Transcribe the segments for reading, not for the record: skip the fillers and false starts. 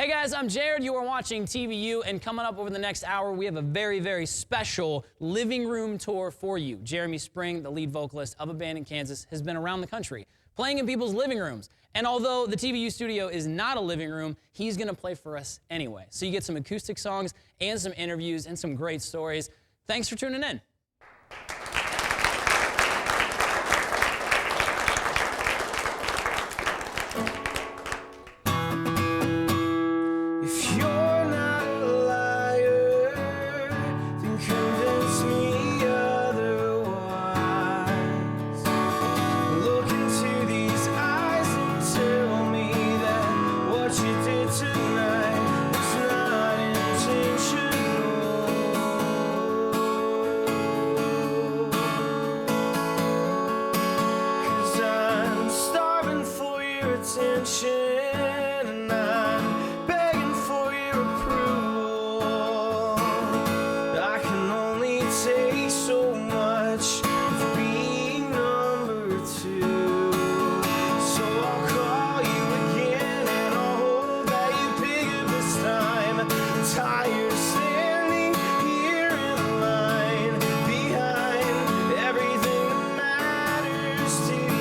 Hey guys, I'm Jared. You are watching TVU, and coming up over the next hour, we have a very, very special living room tour for you. Jeremy Spring, the lead vocalist of a band in Kansas, has been around the country, playing in people's living rooms. And although the TVU studio is not a living room, he's gonna play for us anyway. So you get some acoustic songs and some interviews and some great stories. Thanks for tuning in. And I'm begging for your approval. I can only take so much of being number two. So I'll call you again and I'll hope that you pick up this time. I'm tired of standing here in line behind everything that matters to you.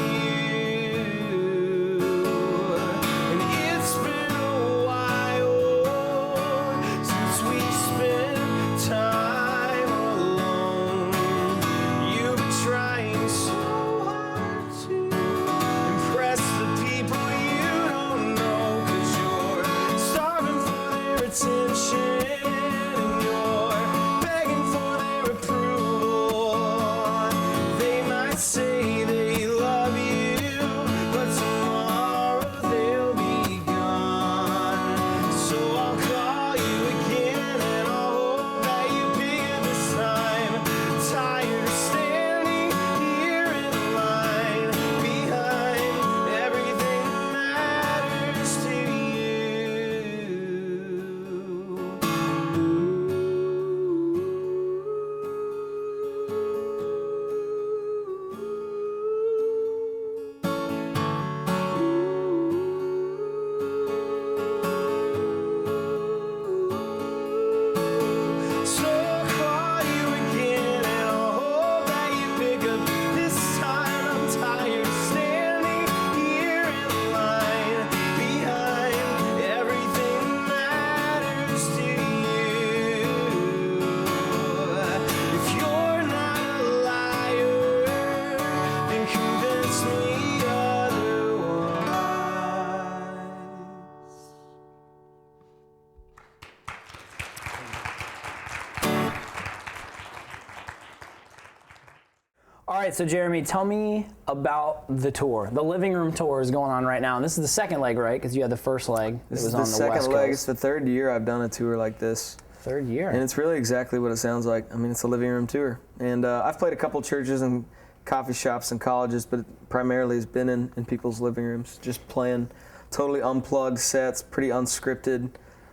All right, so Jeremy, tell me about the tour. The living room tour is going on right now, and this is the second leg, right? Because you had the first leg. This is the second leg. It's the third year I've done a tour like this. Third year. And it's really exactly what it sounds like. I mean, it's a living room tour. And I've played a couple churches and coffee shops and colleges, but primarily has been in people's living rooms, just playing totally unplugged sets, pretty unscripted.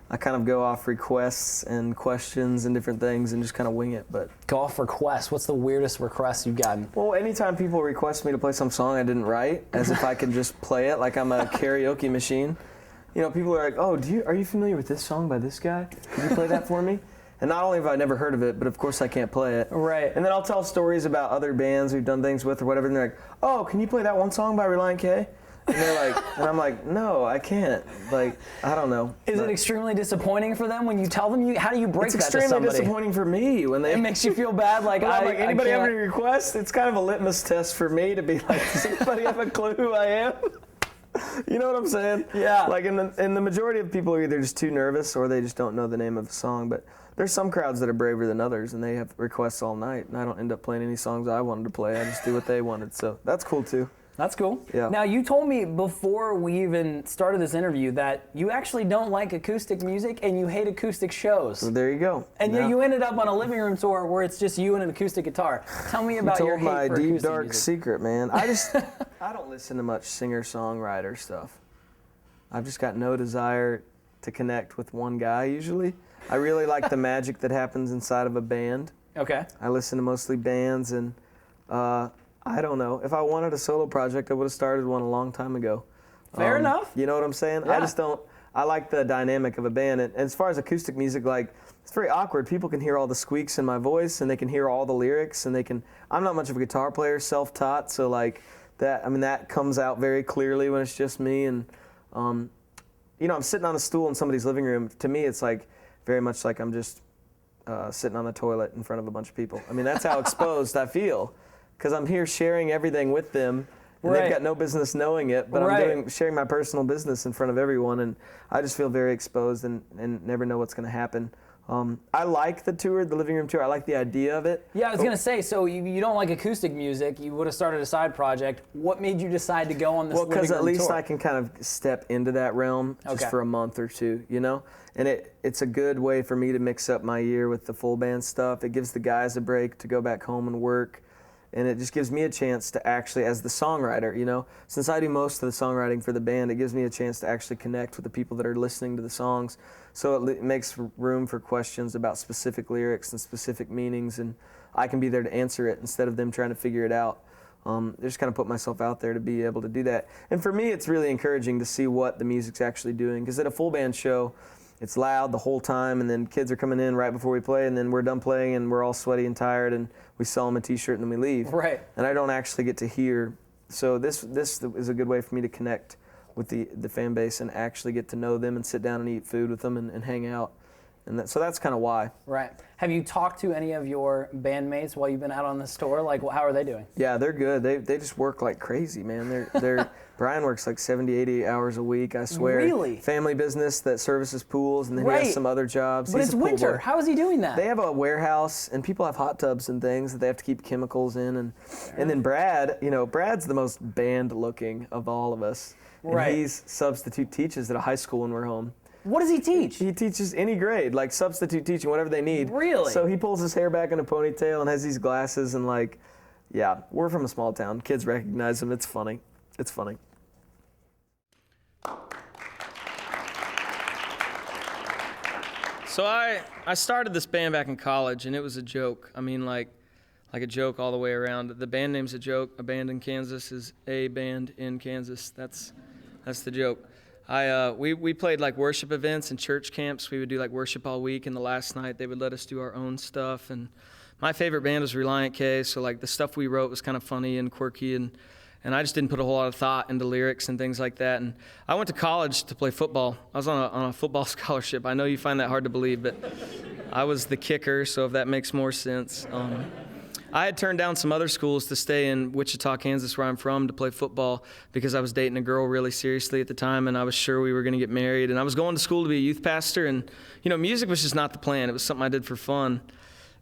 I kind of go off requests and questions and different things and just kind of wing it. But go off requests. What's the weirdest request you've gotten? Well, anytime people request me to play some song I didn't write, as if I can just play it like I'm a karaoke machine. You know, people are like, "Oh, are you familiar with this song by this guy? Could you play that for me?" And not only have I never heard of it, but of course I can't play it. Right. And then I'll tell stories about other bands we've done things with or whatever, and they're like, "Oh, can you play that one song by Relient K?" And they're like, and I'm like, no, I can't. Like, I don't know. Is it extremely disappointing for them when you tell them? How do you break that to somebody? It's extremely disappointing for me when they. It makes you feel bad. Like, anybody have any requests? It's kind of a litmus test for me to be like, does anybody have a clue who I am? You know what I'm saying? Yeah. Like, in the majority of people are either just too nervous or they just don't know the name of the song. But there's some crowds that are braver than others, and they have requests all night, and I don't end up playing any songs I wanted to play. I just do what they wanted. So that's cool too. That's cool. Yeah. Now, you told me before we even started this interview that you actually don't like acoustic music and you hate acoustic shows. Well, there you go. And yet you ended up on a living room tour where it's just you and an acoustic guitar. Tell me about your hate for acoustic music. You told my deep, dark secret, man. I don't listen to much singer-songwriter stuff. I've just got no desire to connect with one guy, usually. I really like the magic that happens inside of a band. Okay. I listen to mostly bands, and I don't know. If I wanted a solo project, I would have started one a long time ago. Fair enough. You know what I'm saying? Yeah. I like the dynamic of a band. And as far as acoustic music, like, it's very awkward. People can hear all the squeaks in my voice, and they can hear all the lyrics, and they can. I'm not much of a guitar player, self-taught, so like that. I mean, that comes out very clearly when it's just me. And you know, I'm sitting on a stool in somebody's living room. To me, it's like very much like I'm just sitting on the toilet in front of a bunch of people. I mean, that's how exposed I feel, because I'm here sharing everything with them. And they've got no business knowing it, but I'm sharing my personal business in front of everyone, and I just feel very exposed and never know what's going to happen. I like the tour, the living room tour. I like the idea of it. Yeah, I was going to say, so you don't like acoustic music. You would have started a side project. What made you decide to go on this living room tour? Well, because at least I can kind of step into that realm just for a month or two, you know? And it's a good way for me to mix up my year with the full band stuff. It gives the guys a break to go back home and work. And it just gives me a chance to actually, as the songwriter, you know, since I do most of the songwriting for the band, it gives me a chance to actually connect with the people that are listening to the songs. So it makes room for questions about specific lyrics and specific meanings, and I can be there to answer it instead of them trying to figure it out. I just kind of put myself out there to be able to do that. And for me, it's really encouraging to see what the music's actually doing, because at a full band show, it's loud the whole time, and then kids are coming in right before we play, and then we're done playing, and we're all sweaty and tired, and we sell them a T-shirt, and then we leave. Right. And I don't actually get to hear. So this is a good way for me to connect with the fan base and actually get to know them and sit down and eat food with them and hang out. And so that's kind of why. Right. Have you talked to any of your bandmates while you've been out on this tour? Like, how are they doing? Yeah, they're good. They just work like crazy, man. They're Brian works like 70, 80 hours a week, I swear. Really? Family business that services pools, and then he has some other jobs. But it's winter. How is he doing that? They have a warehouse, and people have hot tubs and things that they have to keep chemicals in. And then Brad, you know, Brad's the most band-looking of all of us. And he's substitute teaches at a high school when we're home. What does he teach? He teaches any grade, like substitute teaching, whatever they need. Really? So he pulls his hair back in a ponytail and has these glasses, and like, yeah, we're from a small town. Kids recognize him. It's funny. It's funny. So I started this band back in college, and it was a joke. I mean, like a joke all the way around. The band name's a joke. A band in Kansas is a band in Kansas. That's the joke. We played like worship events and church camps. We would do like worship all week, and the last night they would let us do our own stuff. And my favorite band was Reliant K, so like the stuff we wrote was kind of funny and quirky, and I just didn't put a whole lot of thought into lyrics and things like that. And I went to college to play football. I was on a football scholarship. I know you find that hard to believe, but I was the kicker, so if that makes more sense. I had turned down some other schools to stay in Wichita, Kansas, where I'm from, to play football because I was dating a girl really seriously at the time, and I was sure we were going to get married. And I was going to school to be a youth pastor, and you know, music was just not the plan. It was something I did for fun.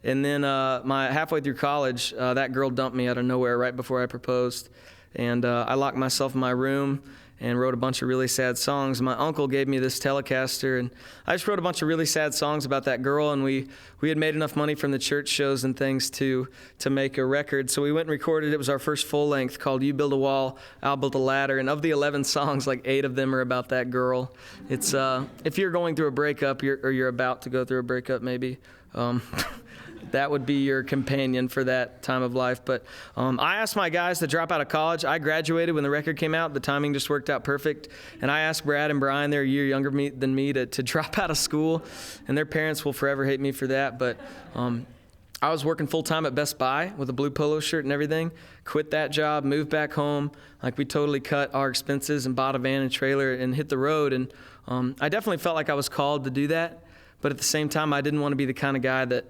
And then halfway through college, that girl dumped me out of nowhere right before I proposed. And I locked myself in my room and wrote a bunch of really sad songs. My uncle gave me this Telecaster, and I just wrote a bunch of really sad songs about that girl, and we had made enough money from the church shows and things to make a record. So we went and recorded. It was our first full length called You Build a Wall, I'll Build a Ladder, and of the 11 songs, like 8 of them are about that girl. It's if you're going through a breakup, or you're about to go through a breakup maybe, that would be your companion for that time of life. But I asked my guys to drop out of college. I graduated when the record came out. The timing just worked out perfect. And I asked Brad and Brian, they're a year younger than me, to drop out of school. And their parents will forever hate me for that. But I was working full-time at Best Buy with a blue polo shirt and everything. Quit that job, moved back home. Like, we totally cut our expenses and bought a van and trailer and hit the road. And I definitely felt like I was called to do that. But at the same time, I didn't want to be the kind of guy that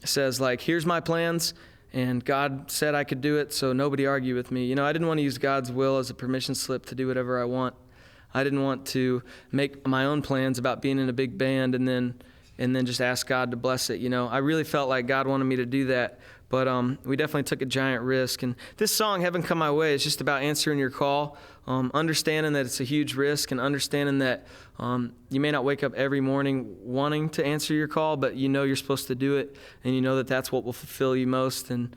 says, like, here's my plans, and God said I could do it, so nobody argue with me. You know, I didn't want to use God's will as a permission slip to do whatever I want. I didn't want to make my own plans about being in a big band and then just ask God to bless it. You know, I really felt like God wanted me to do that, but we definitely took a giant risk. And this song, Heaven Come My Way, is just about answering your call, understanding that it's a huge risk, and understanding that you may not wake up every morning wanting to answer your call, but you know you're supposed to do it, and you know that that's what will fulfill you most. And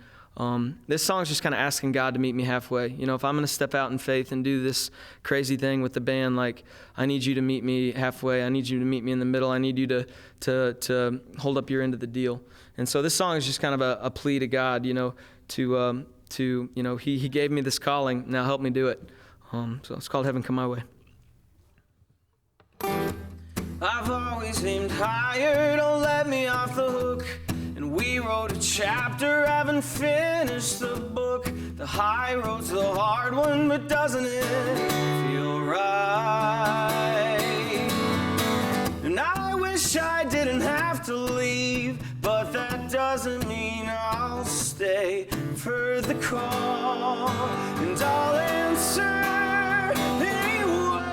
this song is just kind of asking God to meet me halfway. You know, if I'm going to step out in faith and do this crazy thing with the band, like, I need you to meet me halfway. I need you to meet me in the middle. I need you to hold up your end of the deal. And so this song is just kind of a plea to God, you know, to you know, he gave me this calling. Now help me do it. So it's called Heaven Come My Way. I've always aimed higher, don't let me off the hook. And we wrote a chapter, haven't finished the book. The high road's the hard one, but doesn't it feel right? And I wish I didn't have to leave, but that doesn't mean I'll stay for the call. And I'll answer anyway.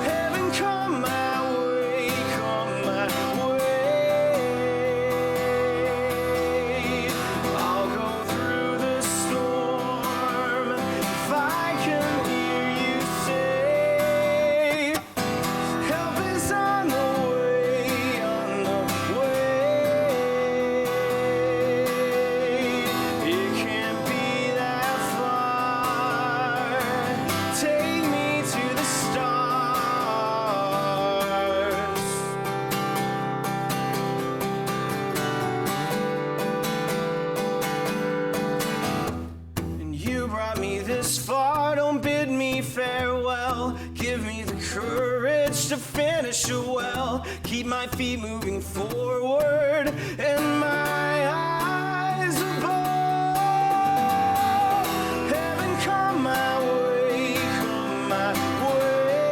Heaven come my way, come my way. I'll go through the storm if I can hear you say, help is on the way, on the way. It can't be that far. Take me to the stars. And you brought me this far, don't bid me farewell. Give me the courage to finish it well. Keep my feet moving forward and my eyes above. Heaven come my way, come my way.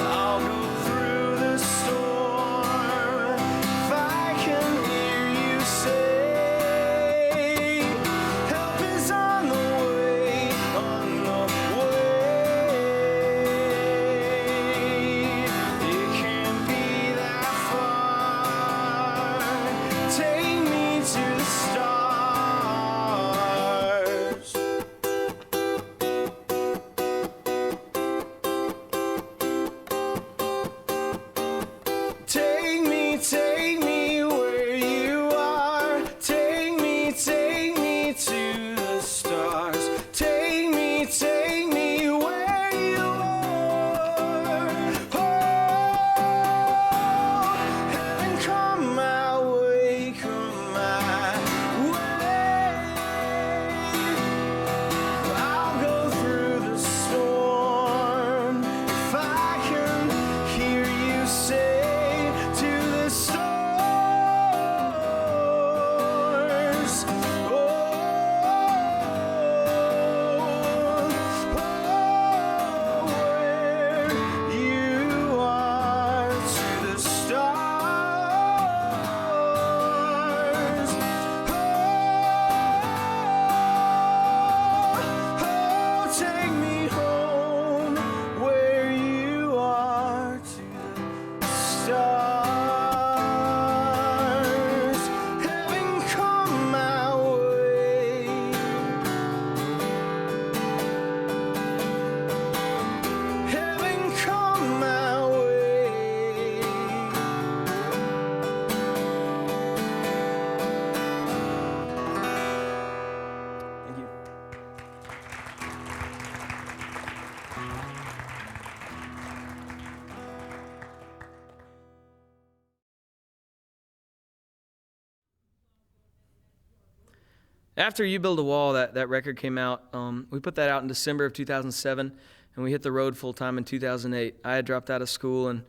I'll go through the storm if I can hear you say, help is on the way, on the way. It can't be that far. Take me to the stars. Take me where you are. Take me to the stars. Take me where you are. Oh, heaven come my way, come my way. I'll go through the storm if I can hear you say, to the stars. Oh, where you are, to the stars. Oh, take me home where you are, to the stars. Heaven come my way. Heaven come my way. Thank you. After You Build a Wall, that record came out. We put that out in December of 2007, and we hit the road full time in 2008. I had dropped out of school,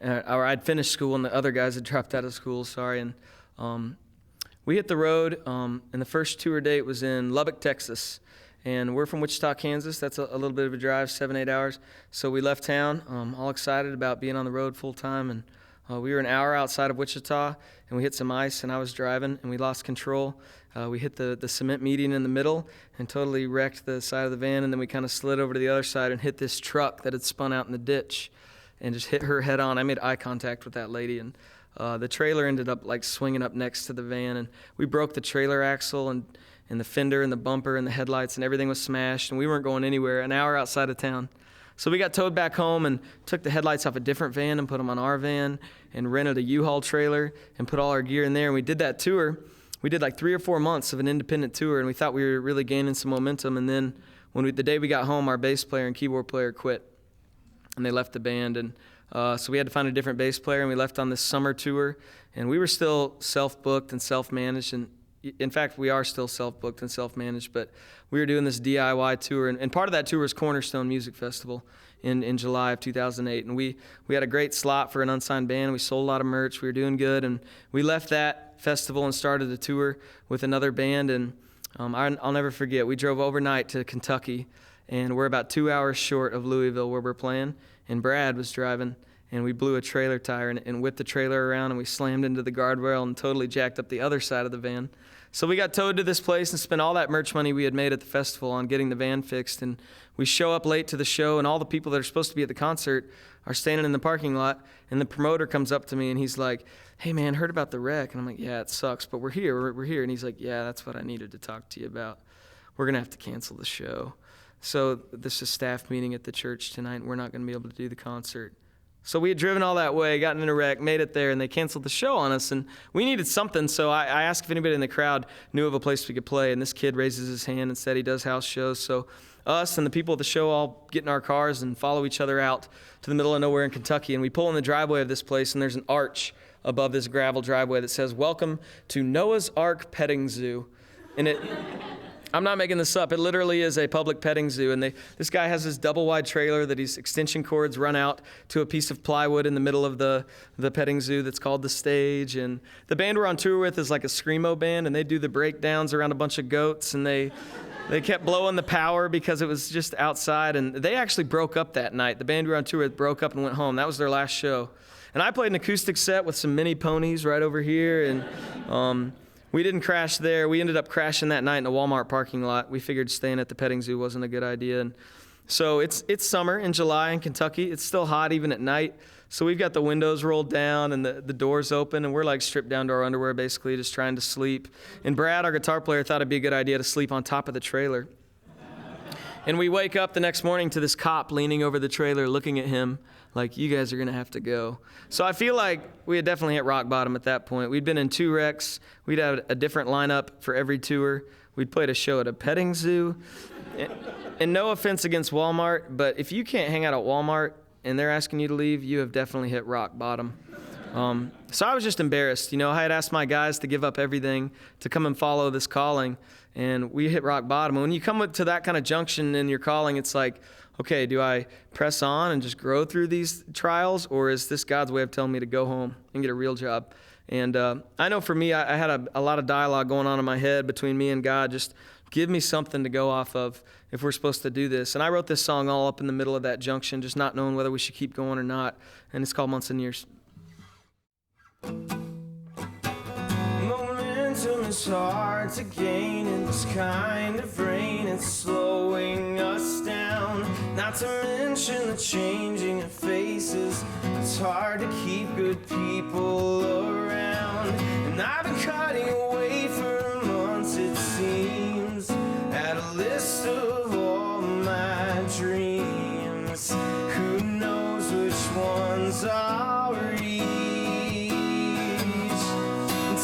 or I'd finished school, and the other guys had dropped out of school. Sorry, and we hit the road. And the first tour date was in Lubbock, Texas, and we're from Wichita, Kansas. That's a little bit of a drive, 7-8 hours. So we left town, all excited about being on the road full time, and we were an hour outside of Wichita, and we hit some ice, and I was driving, and we lost control. We hit the cement median in the middle and totally wrecked the side of the van, and then we kind of slid over to the other side and hit this truck that had spun out in the ditch and just hit her head on. I made eye contact with that lady, and the trailer ended up like swinging up next to the van, and we broke the trailer axle and the fender and the bumper and the headlights, and everything was smashed, and we weren't going anywhere, an hour outside of town. So we got towed back home and took the headlights off a different van and put them on our van and rented a U-Haul trailer and put all our gear in there. And we did that tour. We did like 3 or 4 months of an independent tour, and we thought we were really gaining some momentum. And then the day we got home, our bass player and keyboard player quit, and they left the band. And so we had to find a different bass player, and we left on this summer tour. And we were still self-booked and self-managed, and in fact, we are still self-booked and self-managed, but we were doing this DIY tour, and part of that tour was Cornerstone Music Festival in July of 2008. And we had a great slot for an unsigned band. We sold a lot of merch. We were doing good, and we left that festival and started a tour with another band. And I'll never forget, we drove overnight to Kentucky, and we're about 2 hours short of Louisville where we're playing, and Brad was driving, and we blew a trailer tire and whipped the trailer around, and we slammed into the guardrail and totally jacked up the other side of the van. So we got towed to this place and spent all that merch money we had made at the festival on getting the van fixed. And we show up late to the show, and all the people that are supposed to be at the concert are standing in the parking lot. And the promoter comes up to me, and he's like, "Hey, man, heard about the wreck?" And I'm like, "Yeah, it sucks, but we're here. We're here." And he's like, "Yeah, that's what I needed to talk to you about. We're going to have to cancel the show. So this is a staff meeting at the church tonight, and we're not going to be able to do the concert." So we had driven all that way, gotten in a wreck, made it there, and they canceled the show on us. And we needed something, so I asked if anybody in the crowd knew of a place we could play. And this kid raises his hand and said he does house shows. So us and the people at the show all get in our cars and follow each other out to the middle of nowhere in Kentucky. And we pull in the driveway of this place, and there's an arch above this gravel driveway that says, "Welcome to Noah's Ark Petting Zoo." And I'm not making this up. It literally is a public petting zoo. And this guy has this double-wide trailer that his extension cords run out to a piece of plywood in the middle of the petting zoo that's called the stage. And the band we're on tour with is like a screamo band, and they do the breakdowns around a bunch of goats, and they kept blowing the power because it was just outside. And they actually broke up that night. The band we were on tour with broke up and went home. That was their last show. And I played an acoustic set with some mini ponies right over here. And we didn't crash there. We ended up crashing that night in a Walmart parking lot. We figured staying at the petting zoo wasn't a good idea. And so it's summer in July in Kentucky. It's still hot even at night. So we've got the windows rolled down and the doors open, and we're like stripped down to our underwear basically, just trying to sleep. And Brad, our guitar player, thought it'd be a good idea to sleep on top of the trailer. And we wake up the next morning to this cop leaning over the trailer looking at him like, "You guys are going to have to go." So I feel like we had definitely hit rock bottom at that point. We'd been in 2 wrecks. We'd had a different lineup for every tour. We'd played a show at a petting zoo. And no offense against Walmart, but if you can't hang out at Walmart and they're asking you to leave, you have definitely hit rock bottom. So I was just embarrassed. You know, I had asked my guys to give up everything to come and follow this calling, and we hit rock bottom. And when you come to that kind of junction in your calling, it's like, okay, do I press on and just grow through these trials, or is this God's way of telling me to go home and get a real job? And I know for me, I had a lot of dialogue going on in my head between me and God, just give me something to go off of if we're supposed to do this. And I wrote this song all up in the middle of that junction, just not knowing whether we should keep going or not. And it's called Months and Years. Momentum is hard to gain in this kind of rain. It's slowing us down. Not to mention the changing of faces. It's hard to keep good people around. And I've been cutting away for months, it seems. At a list of all my dreams. Who knows which ones I'll reach?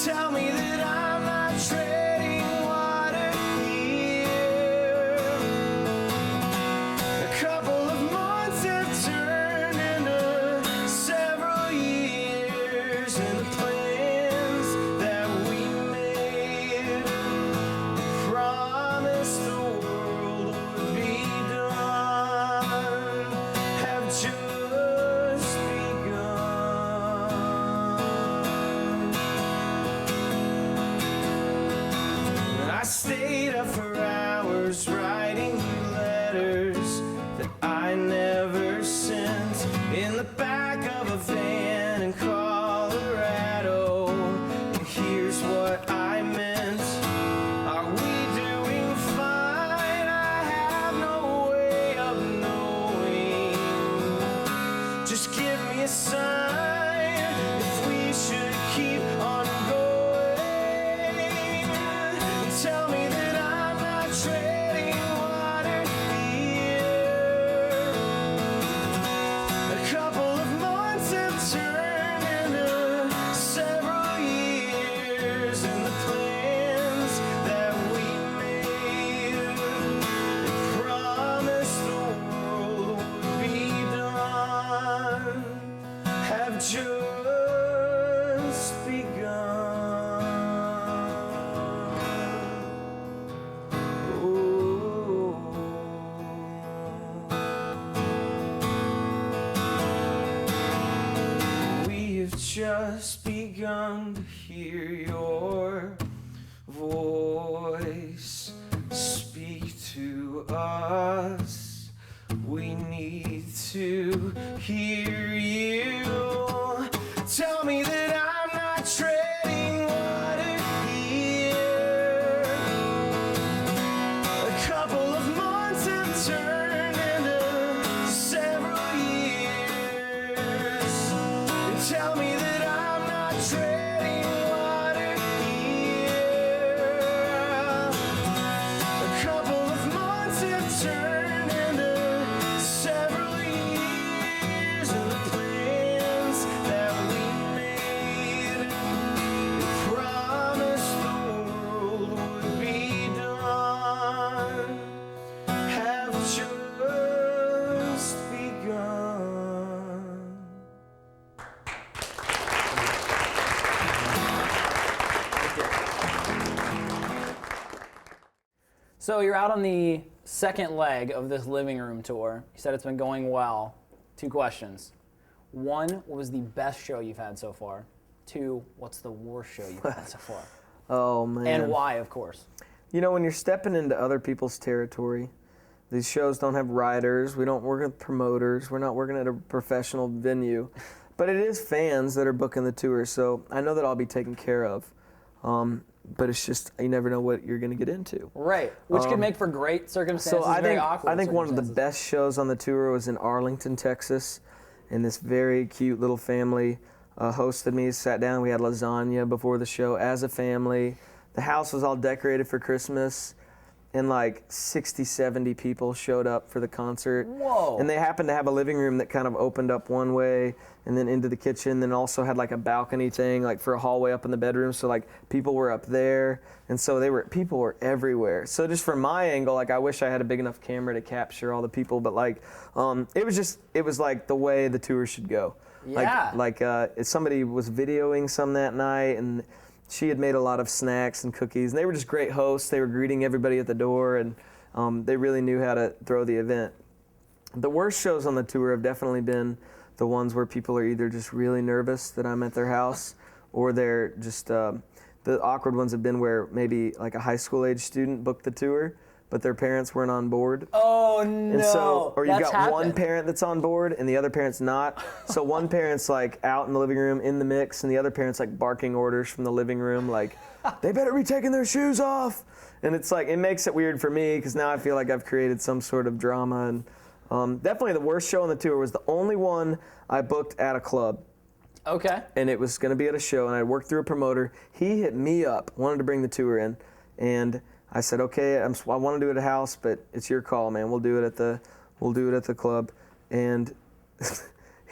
Tell me that I'm not treading water here. A couple of months have turned into several years, and the just begun to hear your voice speak to us. We need to hear you. Tell me that I'm not treading water here. A couple of months have turned into several years. And tell me that I'm not treading water here. A couple of months have turned into several years. And the plans that we made promised the world would be done have just begun. So you're out on the second leg of this living room tour. You said it's been going well. 2 questions. 1, what was the best show you've had so far? 2, what's the worst show you've had so far? Oh, man. And why, of course. You know, when you're stepping into other people's territory, these shows don't have writers. We don't work with promoters. We're not working at a professional venue. But it is fans that are booking the tour, so I know that I'll be taken care of. But it's just, you never know what you're going to get into. Right, which could make for great circumstances, So I very think, awkward I think one of the circumstances. best shows on the tour was in Arlington, Texas. And this very cute little family hosted me, sat down. We had lasagna before the show as a family. The house was all decorated for Christmas. And like 60, 70 people showed up for the concert. Whoa. And they happened to have a living room that kind of opened up one way and then into the kitchen, then also had like a balcony thing like for a hallway up in the bedroom. So like people were up there. And so people were everywhere. So just from my angle, like I wish I had a big enough camera to capture all the people, but like it was like the way the tour should go. Yeah. Like somebody was videoing some that night, and she had made a lot of snacks and cookies, and they were just great hosts. They were greeting everybody at the door, and they really knew how to throw the event. The worst shows on the tour have definitely been the ones where people are either just really nervous that I'm at their house, or they're just, the awkward ones have been where maybe like a high school age student booked the tour, but their parents weren't on board. Oh, no. And so, or you've That's got one happened. parent that's on board and the other parent's not. So one parent's like out in the living room in the mix, and the other parent's like barking orders from the living room, like, they better be taking their shoes off. And it's like, it makes it weird for me because now I feel like I've created some sort of drama. And definitely the worst show on the tour was the only one I booked at a club. Okay. And it was going to be at a show, and I worked through a promoter. He hit me up, wanted to bring the tour in, and I said, okay, I want to do it at a house, but it's your call, man. We'll do it at the club. And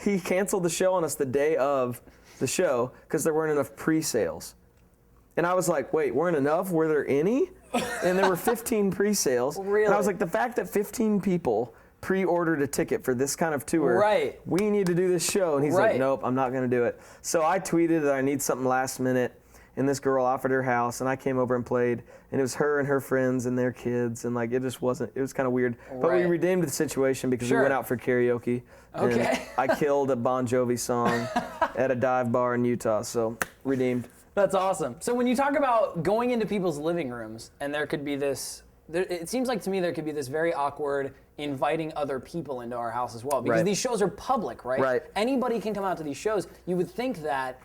he canceled the show on us the day of the show because there weren't enough pre-sales. And I was like, wait, weren't enough? Were there any? And there were 15 pre-sales. Really? And I was like, the fact that 15 people pre-ordered a ticket for this kind of tour, Right. we need to do this show. And he's Right. like, nope, I'm not going to do it. So I tweeted that I need something last minute. And this girl offered her house, and I came over and played, and it was her and her friends and their kids, and like it was kind of weird. But we Right. redeemed the situation because Sure. we went out for karaoke. Okay. And I killed a Bon Jovi song at a dive bar in Utah, so redeemed. That's awesome. So when you talk about going into people's living rooms, and there could be this, it seems like to me there could be this very awkward inviting other people into our house as well, because Right. these shows are public, right? Right. Anybody can come out to these shows. You would think that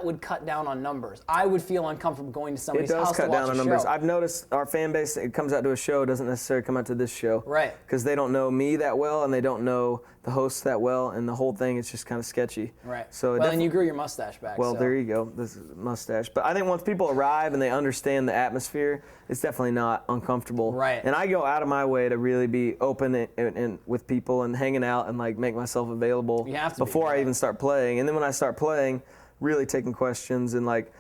would cut down on numbers. I would feel uncomfortable going to It somebody's does house to cut watch down a on numbers. show. I've noticed our fan base that comes out to a show doesn't necessarily come out to this show. Right. Because they don't know me that well, and they don't know the hosts that well, and the whole thing is just kind of sketchy. Right. So well, and you grew your mustache back. Well, so. there you go. This is mustache. But I think once people arrive and they understand the atmosphere, it's definitely not uncomfortable. Right. And I go out of my way to really be open and with people and hanging out and like make myself available You have to be, before I yeah. even start playing. And then when I start playing, really taking questions and like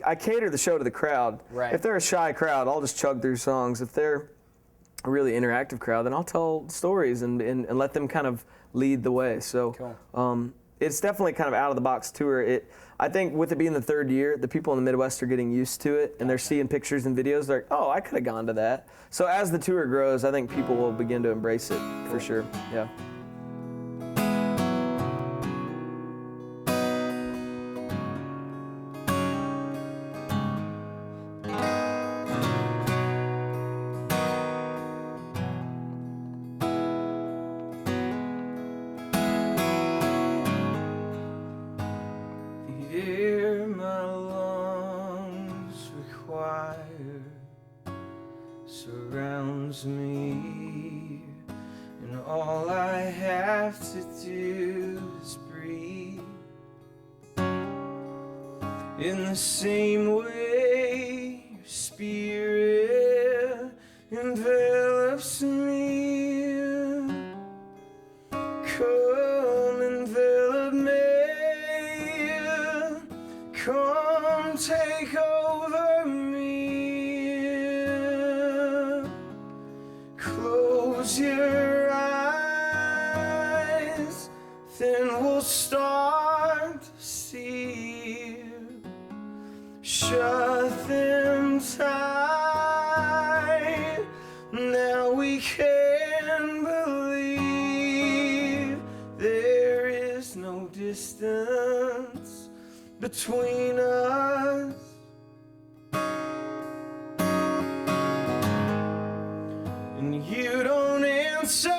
I cater the show to the crowd. Right. If they're a shy crowd, I'll just chug through songs. If they're a really interactive crowd, then I'll tell stories and let them kind of lead the way. So Cool. It's definitely kind of out of the box tour. I think with it being the third year, the people in the Midwest are getting used to it, and they're seeing pictures and videos. They're like, oh, I could have gone to that. So as the tour grows, I think people will begin to embrace it for sure. Yeah. near, and all I have to do is breathe. In the same way your spirit envelops me, come envelop me, come take over me. Close your eyes, then we'll start to see. Shut them tight, now we can believe there is no distance between us. And you don't answer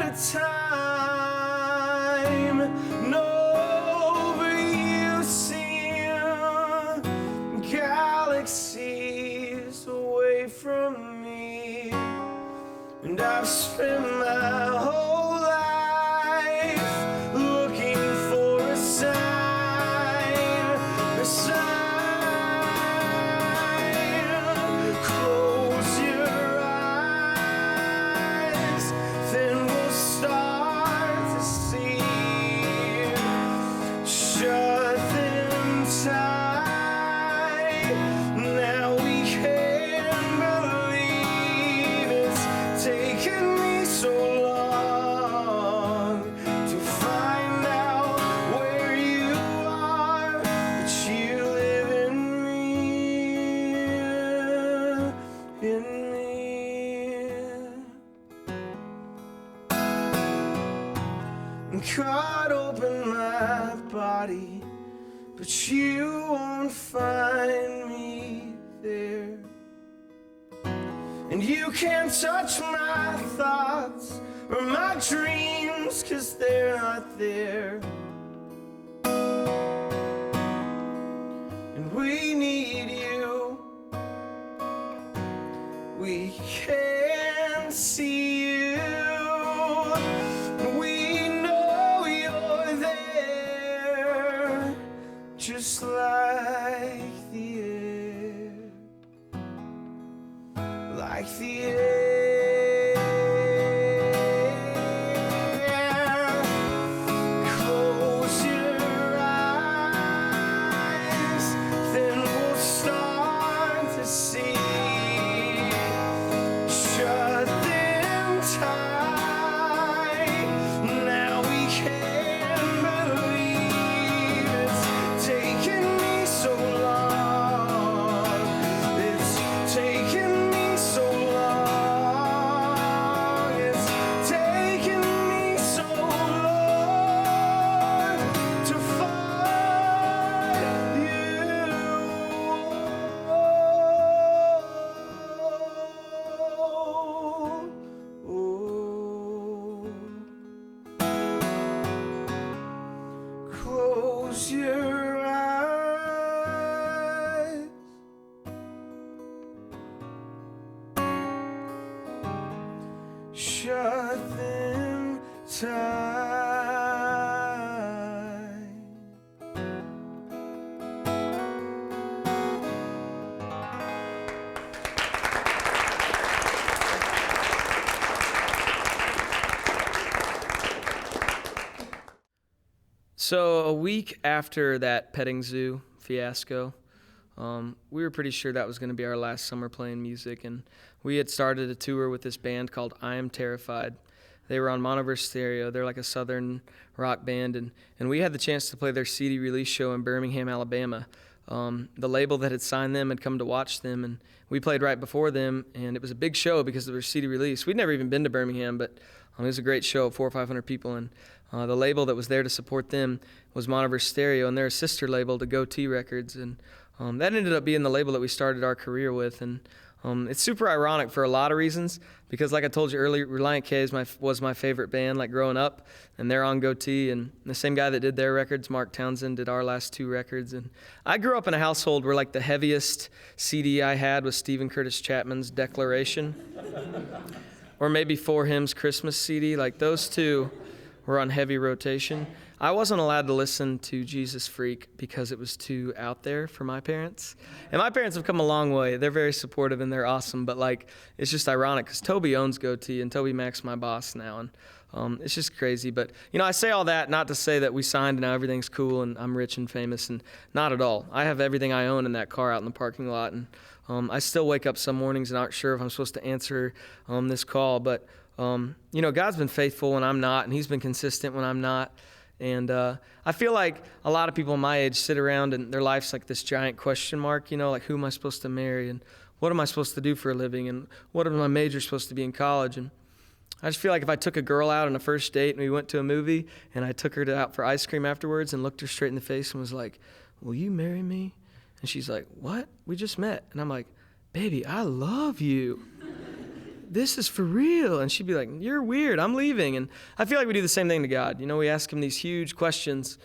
to time, no, but you seem galaxies away from me, and I've spent my whole life looking for a sign, a sign. Close your eyes, then we'll start to see. Shut them tight, now we can believe it's taken me so long to find out where you are, but you live in me, in me. Cut open my body, but you won't find me there. And you can't touch my thoughts or my dreams, 'cause they're not there. And we need you, we can't see you, we know you're there, just like the air, like the air. Close your eyes, then we'll start to see. Shut them tight, now we can believe it's taken me so long. It's taken me so long. It's taken me so long to find you. Close your eyes, shut them tight. So a week after that petting zoo fiasco, we were pretty sure that was going to be our last summer playing music, and we had started a tour with this band called I Am Terrified. They were on Monoverse Stereo. They're like a southern rock band, and we had the chance to play their CD release show in Birmingham, Alabama. The label that had signed them had come to watch them, and we played right before them, and it was a big show because of their CD release. We'd never even been to Birmingham, but it was a great show, 400 or 500 people, and the label that was there to support them was Monoverse Stereo, and they're a sister label to Gotee Records, and that ended up being the label that we started our career with. And It's super ironic for a lot of reasons because, like I told you earlier, Relient K was my favorite band, like growing up, and they're on Gotee, and the same guy that did their records, Mark Townsend, did our last 2 records. And I grew up in a household where like the heaviest CD I had was Stephen Curtis Chapman's Declaration, or maybe 4 Hymns Christmas CD. Like those 2 were on heavy rotation. I wasn't allowed to listen to Jesus Freak because it was too out there for my parents. And my parents have come a long way. They're very supportive and they're awesome, but like it's just ironic because Toby owns Gotee and Toby Mac's my boss now, and it's just crazy. But you know, I say all that not to say that we signed and now everything's cool and I'm rich and famous, and not at all. I have everything I own in that car out in the parking lot, and I still wake up some mornings and aren't sure if I'm supposed to answer this call, but you know, God's been faithful when I'm not, and he's been consistent when I'm not. And I feel like a lot of people my age sit around and their life's like this giant question mark, you know, like who am I supposed to marry and what am I supposed to do for a living and what am my major supposed to be in college? And I just feel like if I took a girl out on a first date and we went to a movie and I took her out for ice cream afterwards and looked her straight in the face and was like, will you marry me? And she's like, what? We just met. And I'm like, baby, I love you. This is for real. And she'd be like, you're weird, I'm leaving. And I feel like we do the same thing to God. You know, we ask him these huge questions,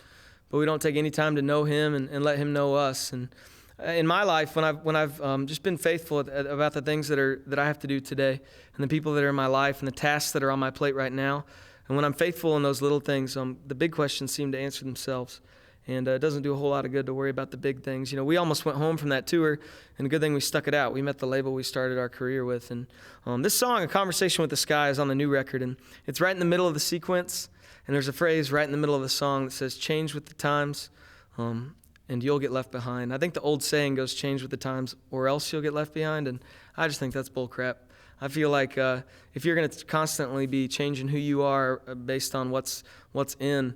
but we don't take any time to know him and let him know us. And in my life, when I've just been faithful about the things that I have to do today and the people that are in my life and the tasks that are on my plate right now, and when I'm faithful in those little things, the big questions seem to answer themselves. And it doesn't do a whole lot of good to worry about the big things. You know, we almost went home from that tour, and a good thing we stuck it out. We met the label we started our career with. And this song, A Conversation with the Sky, is on the new record, and it's right in the middle of the sequence. And there's a phrase right in the middle of the song that says, change with the times, and you'll get left behind. I think the old saying goes, change with the times, or else you'll get left behind. And I just think that's bull crap. I feel like if you're going to constantly be changing who you are based on what's in,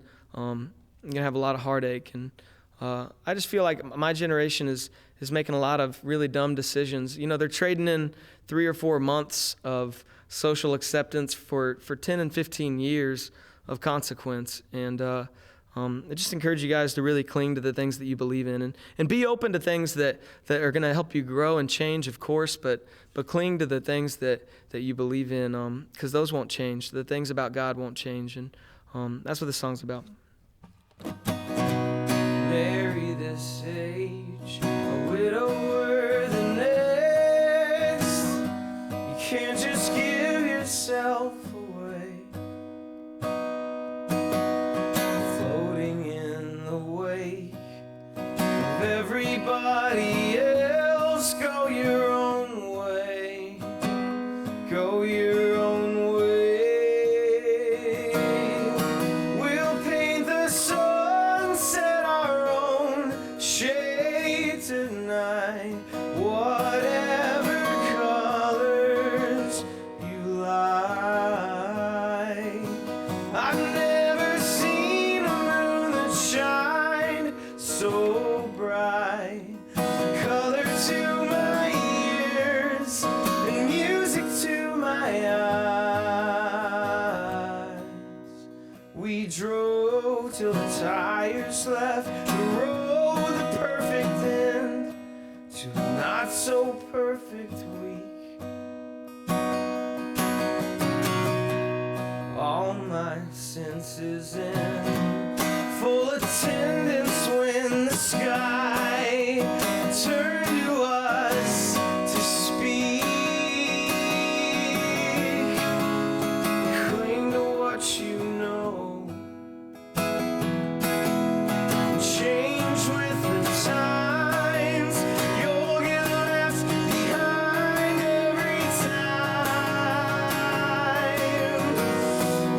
you're going to have a lot of heartache. And I just feel like my generation is making a lot of really dumb decisions. You know, they're trading in 3 or 4 months of social acceptance for 10 and 15 years of consequence. And I just encourage you guys to really cling to the things that you believe in and be open to things that are going to help you grow and change, of course, but cling to the things that you believe in, because those won't change. The things about God won't change. And that's what this song's about. Marry this age, a widower the next. You can't just give yourself away, floating in the wake of everybody else. Go your own way, go your own way. We'll paint the sunset our own shade tonight, whatever colors you like. I've never seen a moon that shined so bright. Color to my ears and music to my eyes. We drove till the tires left the road, the perfect end to the not so perfect week. All my senses in full attendance when the sky turned to us to speak. Cling to what you know, change with the times. You'll get left behind every time.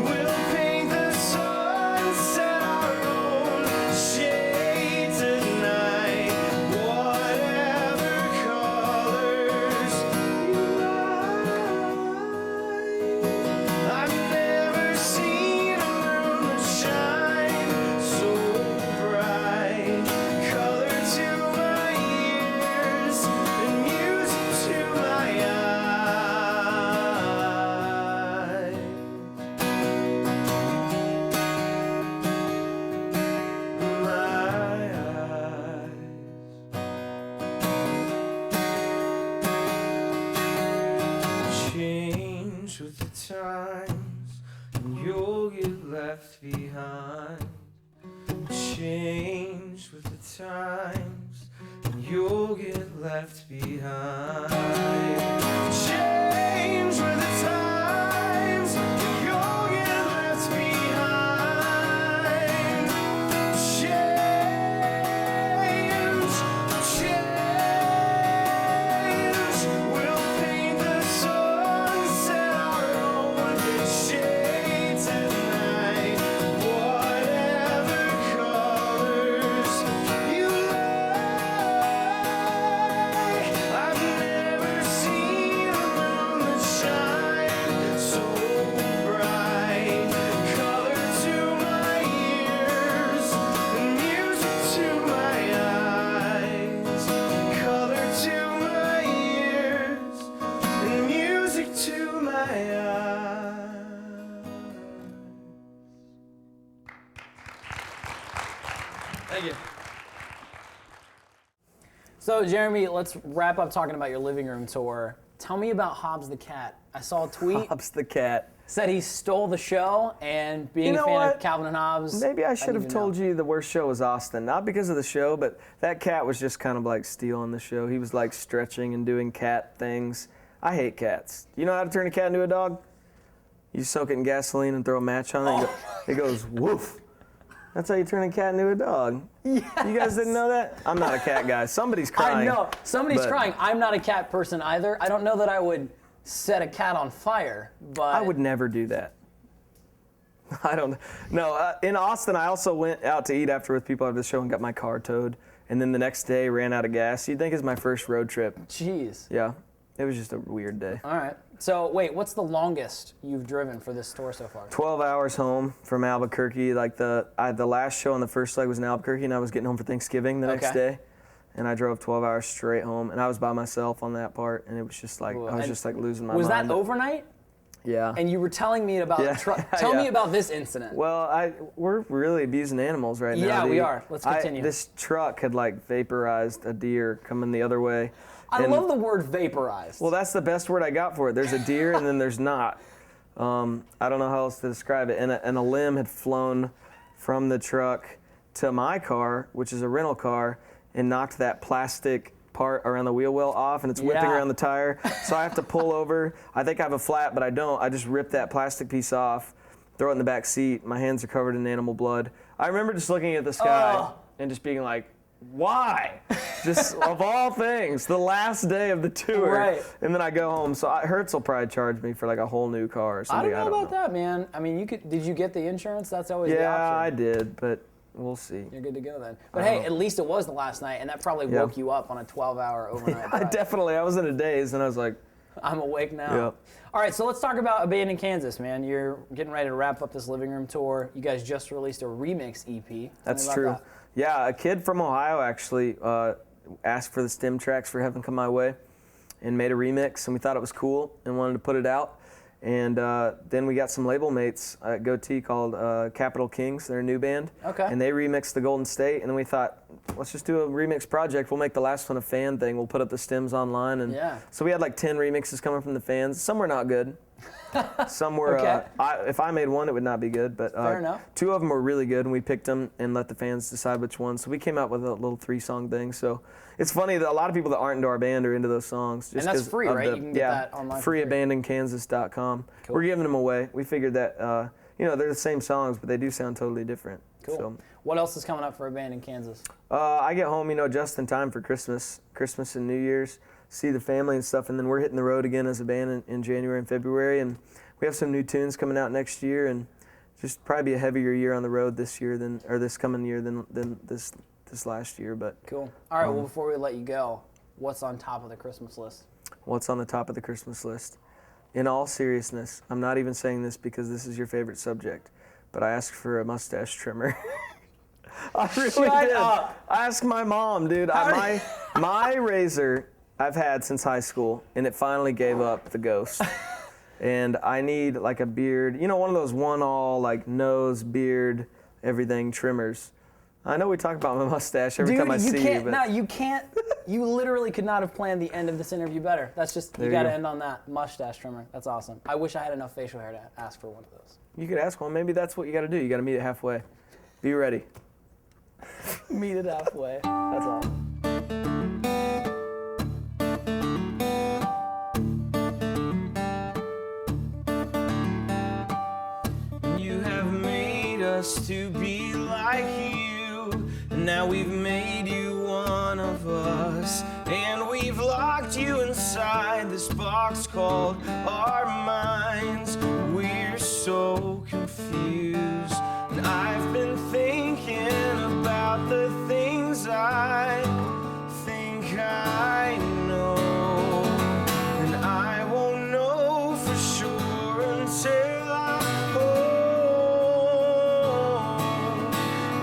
We'll paint the sunset our own shade tonight, whatever Change with the times, and you'll get left behind. Change with the times, and you'll get left behind. Change with the times, and you'll get left behind. Change, we'll paint the sunset our own shades at night. Whatever colors you like, I've never seen a moon that shines so bright. Color to my ears and music to my eyes. Color to my ears and music to my eyes. Thank you. So, Jeremy, let's wrap up talking about your living room tour. Tell me about Hobbs the cat. I saw a tweet Hobbs the cat. said he stole the show, and being You know a fan what? of Calvin and Hobbs. Maybe I should didn't have even told know. you the worst show was Austin. Not because of the show, but that cat was just kind of like stealing the show. He was like stretching and doing cat things. I hate cats. You know how to turn a cat into a dog? You soak it in gasoline and throw a match on it. It goes woof. That's how you turn a cat into a dog. Yes. You guys didn't know that? I'm not a cat guy. Somebody's crying. I know. Somebody's but crying. I'm not a cat person either. I don't know that I would set a cat on fire, but I would never do that. I don't know. In Austin, I also went out to eat after with people after the show and got my car towed. And then the next day ran out of gas. You'd think it's my first road trip. Jeez. Yeah, it was just a weird day. All right. So, wait, what's the longest you've driven for this tour so far? 12 hours home from Albuquerque. Like the last show on the first leg was in Albuquerque, and I was getting home for Thanksgiving the next Okay. day. And I drove 12 hours straight home, and I was by myself on that part, and it was just like, Cool. I was And just like losing my Was mind. that overnight? Yeah. And you were telling me about Yeah. the truck. Tell Yeah. me about this incident. Well, we're really abusing animals right now. Yeah, we dude. are. Let's continue. This truck had like vaporized a deer coming the other way. I And- love the word vaporized. Well, that's the best word I got for it. There's a deer and then there's not. I don't know how else to describe it. And a limb had flown from the truck to my car, which is a rental car, and knocked that plastic part around the wheel well off, and it's whipping Yeah. around the tire. So I have to pull over. I think I have a flat, but I don't. I just rip that plastic piece off, throw it in the back seat. My hands are covered in animal blood. I remember just looking at the sky Oh. and just being like, why? Just of all things, the last day of the tour. Right. And then I go home. So Hertz will probably charge me for like a whole new car or I something. don't know about that, man. I mean, did you get the insurance? That's always the Yeah, option. I did, but we'll see. You're good to go then. But hey, at least it was the last night, and that probably Yeah. woke you up on a 12-hour overnight I drive. was in a daze, and I was like, I'm awake now. Yep. All right, so let's talk about Abandoned Kansas, man. You're getting ready to wrap up this living room tour. You guys just released a remix EP. Tell me that's about true. that. Yeah, a kid from Ohio actually asked for the stem tracks for Heaven Come My Way and made a remix, and we thought it was cool and wanted to put it out. And then we got some label mates at Gotee called Capital Kings. They're a new band. Okay. And they remixed the Golden State, and then we thought, let's just do a remix project. We'll make the last one a fan thing. We'll put up the stems online. And Yeah. so we had like 10 remixes coming from the fans. Some were not good. Some were, Okay. if I made one, it would not be good. But Fair enough. 2 of them were really good, and we picked them and let the fans decide which one. So we came out with a little 3-song thing. So it's funny that a lot of people that aren't into our band are into those songs. Just that's 'cause free, of right? the- You can get yeah, that online for free. freeabandonedkansas.com. Cool. We're giving them away. We figured that, they're the same songs, but they do sound totally different. Cool. So, What else is coming up for Abandoned Kansas? I get home, just in time for Christmas and New Year's, see the family and stuff, and then we're hitting the road again as a band in January and February, and we have some new tunes coming out next year, and just probably be a heavier year on the road this coming year than this last year. But Cool. All right, well, before we let you go, what's on top of the Christmas list? what's on the top of the Christmas list? In all seriousness, I'm not even saying this because this is your favorite subject, but I asked for a mustache trimmer. I really Shut did. up. I asked my mom, dude. My razor I've had since high school, and it finally gave up the ghost. And I need like a beard, one of those one-all like nose, beard, everything trimmers. I know we talk about my mustache every Dude, time I see can't, you, but no, you can't. You literally could not have planned the end of this interview better. That's just, you There you got to go. end on that. Mustache trimmer. That's awesome. I wish I had enough facial hair to ask for one of those. you could ask one. Maybe that's what you got to do. You got to meet it halfway. Be ready. Meet it halfway. That's awesome. You have made us to be like you, and now we've made you one of us, and we've locked you inside this box called our minds. We're so confused, and I've been thinking about the things I think I know, and I won't know for sure until I'm home.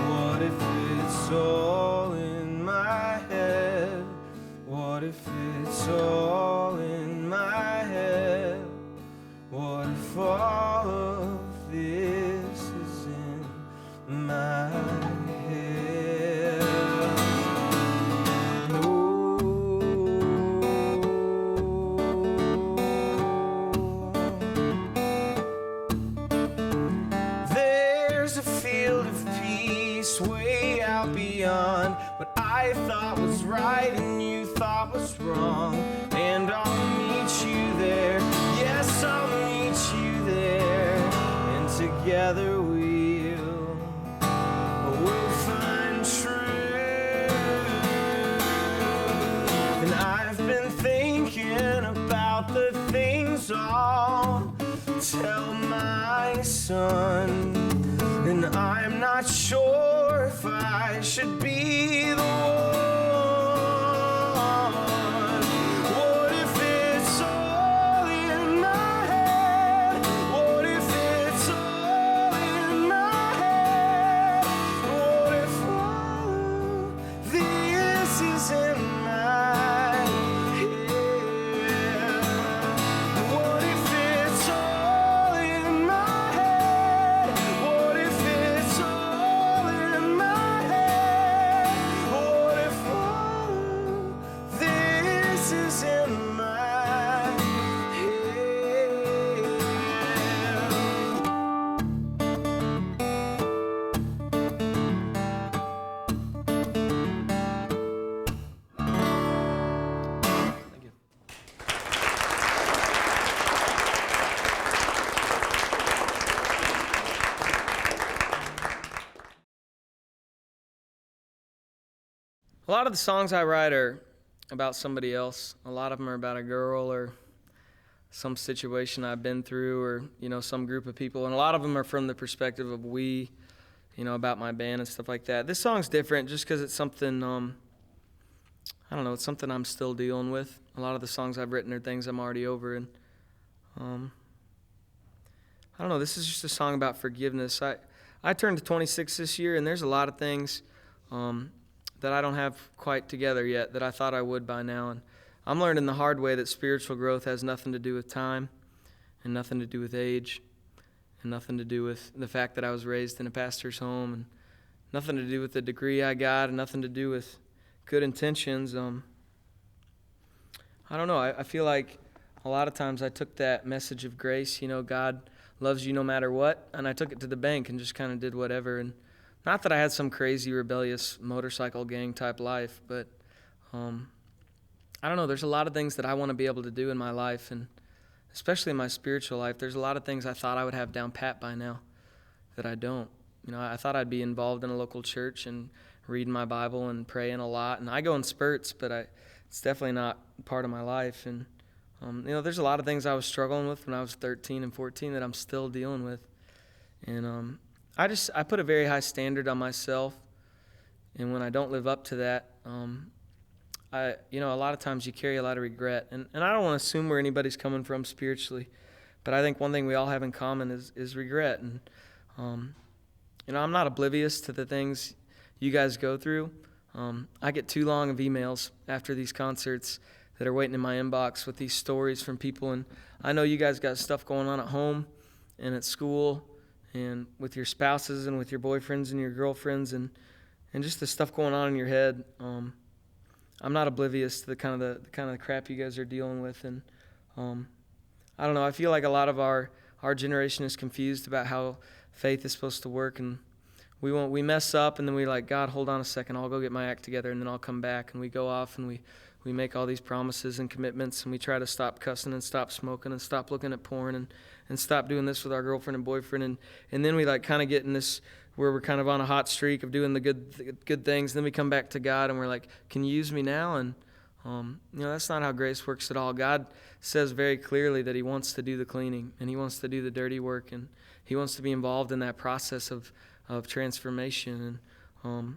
What if it's all in my head? What if it's all in my head? What if all of this is in my head? There's a field of peace way out beyond what I thought was right and you thought was wrong. And I'll meet you there. Yes, I'll meet you there. And together we'll find truth. And I've been thinking about the things I'll tell my son, and I'm not sure if I should be the one. What if it's all in my head? What if it's all in my head? What if all of this is in my head? What if it's all in my head? What if it's all in my head? What if all of this is in my head? Thank you. A lot of the songs I write are about somebody else. A lot of them are about a girl or some situation I've been through, or, you know, some group of people. And a lot of them are from the perspective of we, you know, about my band and stuff like that. This song's different just because it's something, I don't know, it's something I'm still dealing with. A lot of the songs I've written are things I'm already over. And I don't know, this is just a song about forgiveness. I turned 26 this year, and there's a lot of things that I don't have quite together yet that I thought I would by now. And I'm learning the hard way that spiritual growth has nothing to do with time and nothing to do with age and nothing to do with the fact that I was raised in a pastor's home and nothing to do with the degree I got and nothing to do with good intentions. I don't know. I feel like a lot of times I took that message of grace, you know, God loves you no matter what, and I took it to the bank and just kind of did whatever. And not that I had some crazy rebellious motorcycle gang type life, but I don't know, there's a lot of things that I want to be able to do in my life, and especially in my spiritual life. There's a lot of things I thought I would have down pat by now that I don't. You know, I thought I'd be involved in a local church and reading my Bible and praying a lot, and I go in spurts, but it's definitely not part of my life. And you know, there's a lot of things I was struggling with when I was 13 and 14 that I'm still dealing with. And I put a very high standard on myself, and when I don't live up to that, you know, a lot of times you carry a lot of regret. And I don't want to assume where anybody's coming from spiritually, but I think one thing we all have in common is regret. And you know, I'm not oblivious to the things you guys go through. I get too long of emails after these concerts that are waiting in my inbox with these stories from people, and I know you guys got stuff going on at home and at school and with your spouses and with your boyfriends and your girlfriends, and just the stuff going on in your head. I'm not oblivious to the kind of crap you guys are dealing with, and I don't know. I feel like a lot of our generation is confused about how faith is supposed to work, and we mess up, and then we like, God, hold on a second, I'll go get my act together, and then I'll come back, and we go off and we make all these promises and commitments, and we try to stop cussing and stop smoking and stop looking at porn and stop doing this with our girlfriend and boyfriend, and then we like kind of get in this where we're kind of on a hot streak of doing the good things, and then we come back to God and we're like, can you use me now? And that's not how grace works at all. God says very clearly that he wants to do the cleaning, and he wants to do the dirty work, and he wants to be involved in that process of transformation. And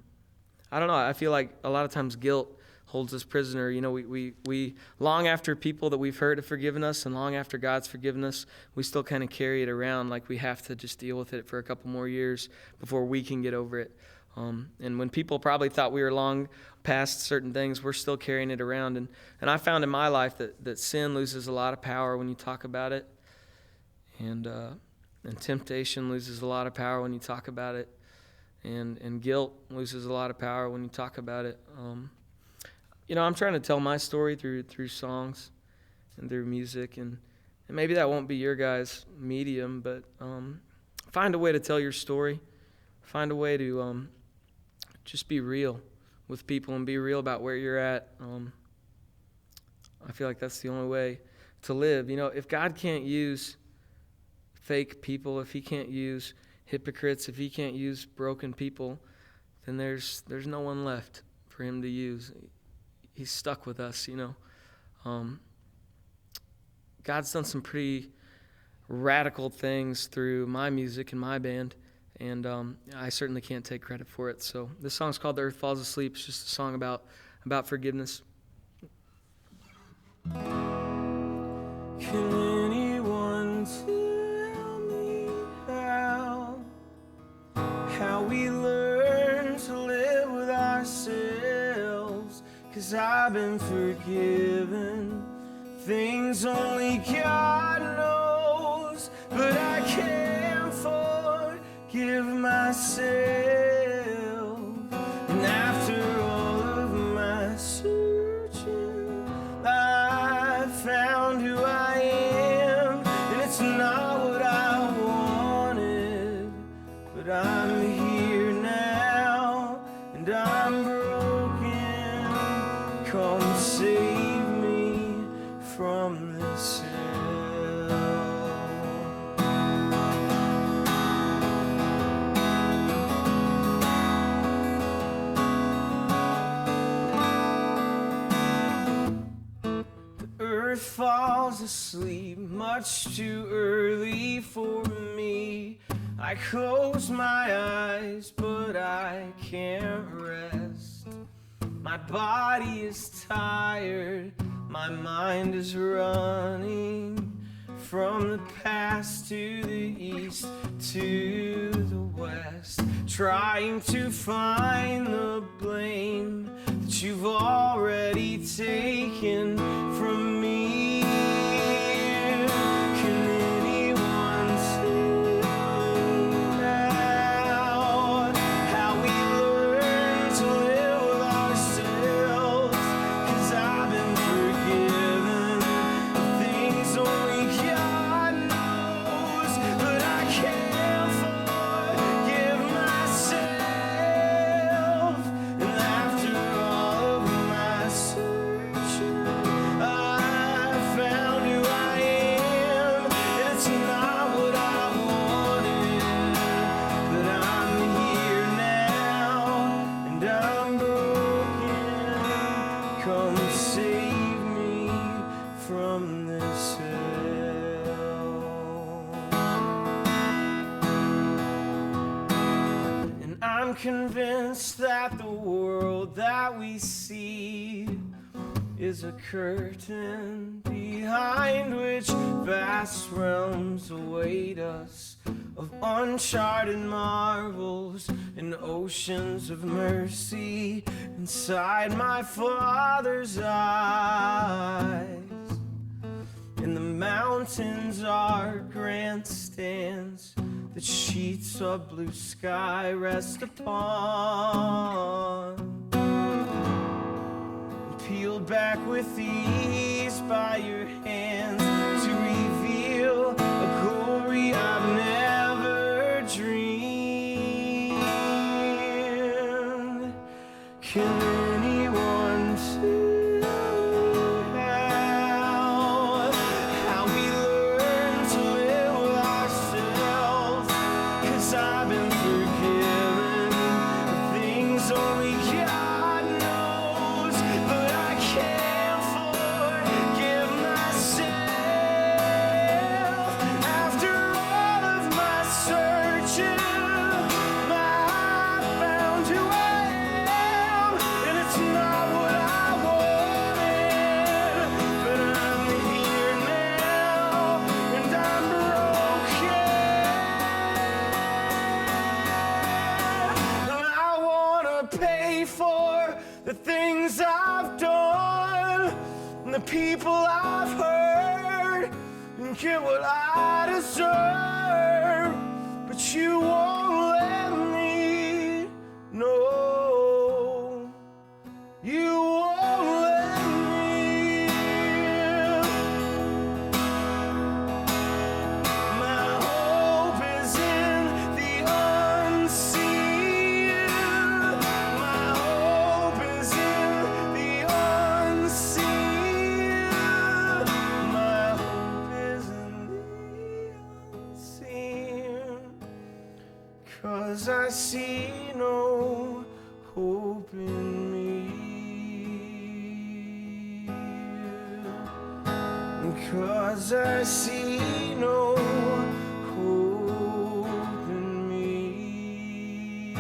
I don't know, I feel like a lot of times guilt holds us prisoner. We long after people that we've hurt have forgiven us, and long after God's forgiven us, we still kind of carry it around like we have to just deal with it for a couple more years before we can get over it. And when people probably thought we were long past certain things, we're still carrying it around. And I found in my life that sin loses a lot of power when you talk about it, and temptation loses a lot of power when you talk about it, and guilt loses a lot of power when you talk about it. I'm trying to tell my story through songs and through music, and maybe that won't be your guys' medium, but find a way to tell your story. Find a way to just be real with people and be real about where you're at. I feel like that's the only way to live. If God can't use fake people, if he can't use hypocrites, if he can't use broken people, then there's no one left for him to use. He's stuck with us, God's done some pretty radical things through my music and my band, and I certainly can't take credit for it. So this song's called The Earth Falls Asleep. It's just a song about forgiveness. Can anyone tell me how we learn to live with ourselves? 'Cause I've been forgiven things only God knows, but I can't forgive myself. And after all of my searching, I found who I am, and it's not what I wanted, but I'm here now, and I'm broken. Come save me from this hell. The earth falls asleep much too early for me. I close my eyes, but I can't rest. My body is tired, my mind is running from the past to the east to the west, trying to find the blame that you've already taken from me. Can anyone tell now how we learn to live with ourselves? 'Cause I've been forgiven things only God knows, but I can't forgive myself. And after all of my searching, I found who I am. It's not what I wanted, but I'm here now, and I'm broken. Come save me from this hell. And I'm convinced that the world that we see is a curtain behind which vast realms await us, of uncharted marvels and oceans of mercy inside my Father's eyes. And the mountains are grandstands that sheets of blue sky rest upon, and peeled back with ease by your hands to reveal a glory I've never dreamed. Can anyone tell how we learn to live with ourselves? 'Cause I've been forgiven things only God knows, but I can't forgive myself. After all of my searching, my heart found who I am, and it's not what I wanted, but I'm here now, and I'm broken. I wanna pay for the things I've done and the people I've hurt and get what I deserve, but you won't let me. No, you won't let me. My hope is in the unseen. My hope is in the unseen. My hope is in the unseen. 'Cause I see no hope in me. 'Cause I see no hope in me.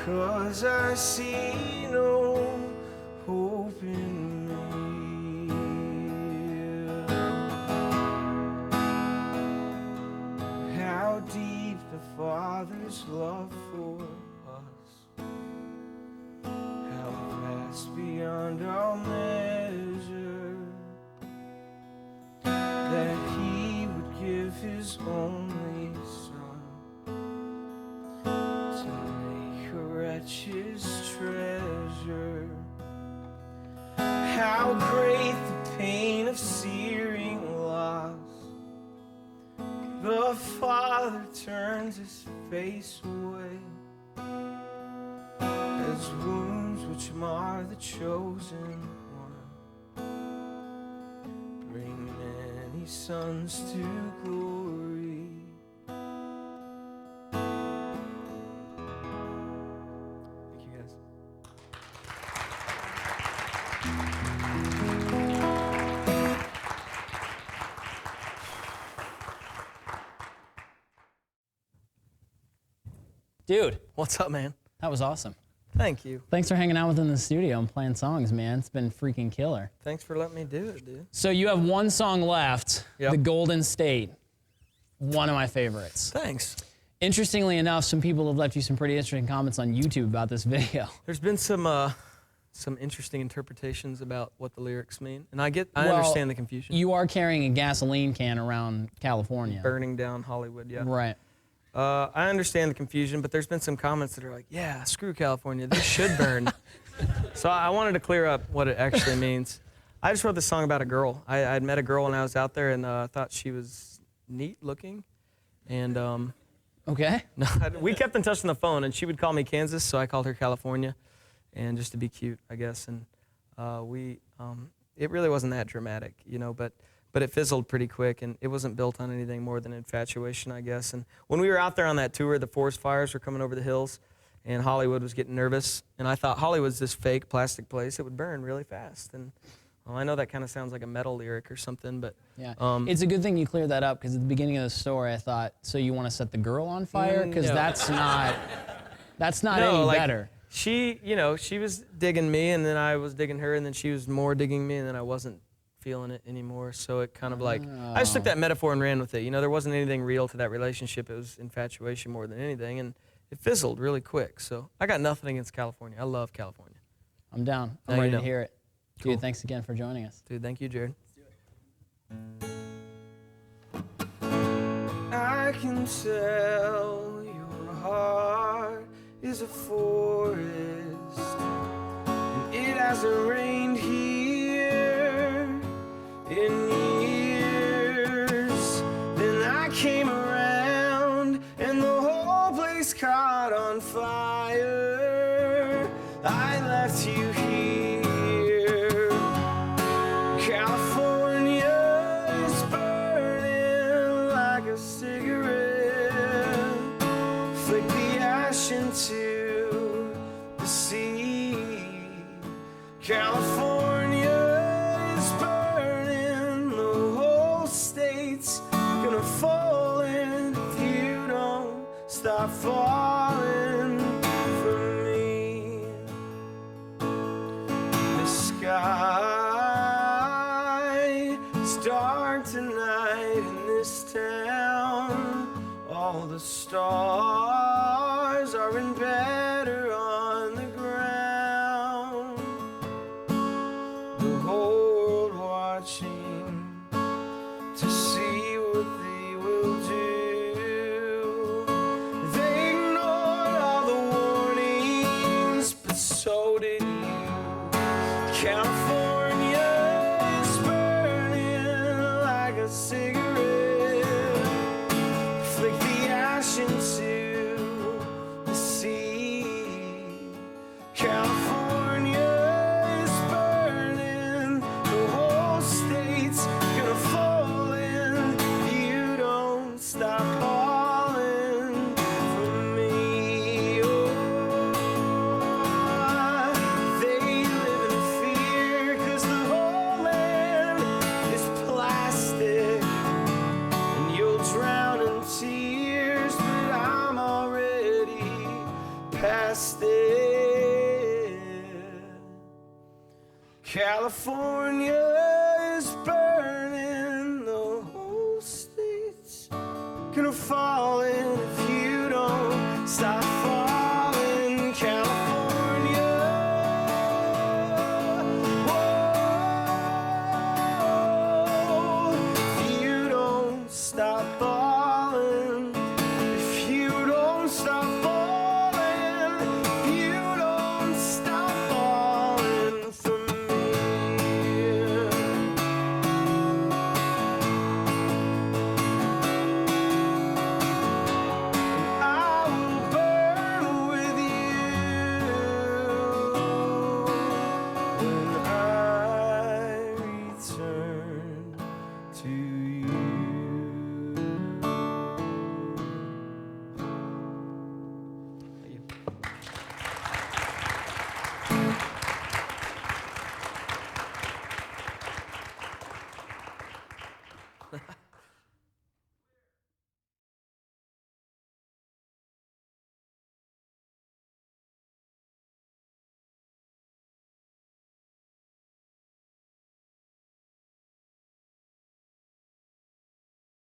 'Cause I see no hope in me. How deep the Father's love for us, how vast beyond all measure, that He would give His only Son to make a wretch His treasure. How great the pain of searing loss, the Father turns His face away, as wounds which mar the chosen one bring many sons to glory. Thank you, guys. Dude, What's up, man? that was awesome. Thank you. Thanks for hanging out with us in the studio and playing songs, man. It's been freaking killer. Thanks for letting me do it, dude. So you have one song left, Yep. The Golden State. One of my favorites. Thanks. Interestingly enough, some people have left you some pretty interesting comments on YouTube about this video. There's been some interesting interpretations about what the lyrics mean, and I Well, understand the confusion. You are carrying a gasoline can around California. Burning down Hollywood, yeah. Right. I understand the confusion, but there's been some comments that are like, yeah, screw California, this should burn. So I wanted to clear up what it actually means. I just wrote this song about a girl. I had met a girl when I was out there, and thought she was neat looking. And Okay. we kept in touch on the phone, and she would call me Kansas, so I called her California, and just to be cute, I guess. And it really wasn't that dramatic, you know, but it fizzled pretty quick, and it wasn't built on anything more than infatuation, I guess. And when we were out there on that tour, the forest fires were coming over the hills, and Hollywood was getting nervous. And I thought Hollywood's this fake plastic place. It would burn really fast. And well, I know that kind of sounds like a metal lyric or something, but Yeah. It's a good thing you cleared that up, because at the beginning of the story, I thought, so you want to set the girl on fire? Because no. that's not No, any like, better. She, you know, she was digging me, and then I was digging her, and then she was more digging me, and then I wasn't feeling it anymore. So it kind of like, I just took that metaphor and ran with it. You know, there wasn't anything real to that relationship. It was infatuation more than anything, and it fizzled really quick. So I got nothing against California. I love California. I'm down. No, I'm you ready to don't. hear it. Cool. Dude, thanks again for joining us. Dude, thank you, Jared. I can tell your heart is a forest, and it hasn't rained here in years. Then I came around and the whole place caught on fire. I left you here. California is burning like a cigarette. Flick the ash into the sea. California is burning, the whole state's gonna fall in if you don't stop falling for me. The sky is dark tonight in this town. All the stars are in bed or on the ground. The whole world watching to see what they will do. They ignored all the warnings, but so did you. California is burning like a cigarette. Flick the ash into the sea. California is burning, the whole state's gonna fall in if you don't stop falling for me. Oh, they live in fear 'cause the whole land is plastic, and you'll drown in tears, but I'm already past it. California is burning, the whole state's gonna fall in if you don't stop falling. California, whoa, if you don't stop falling.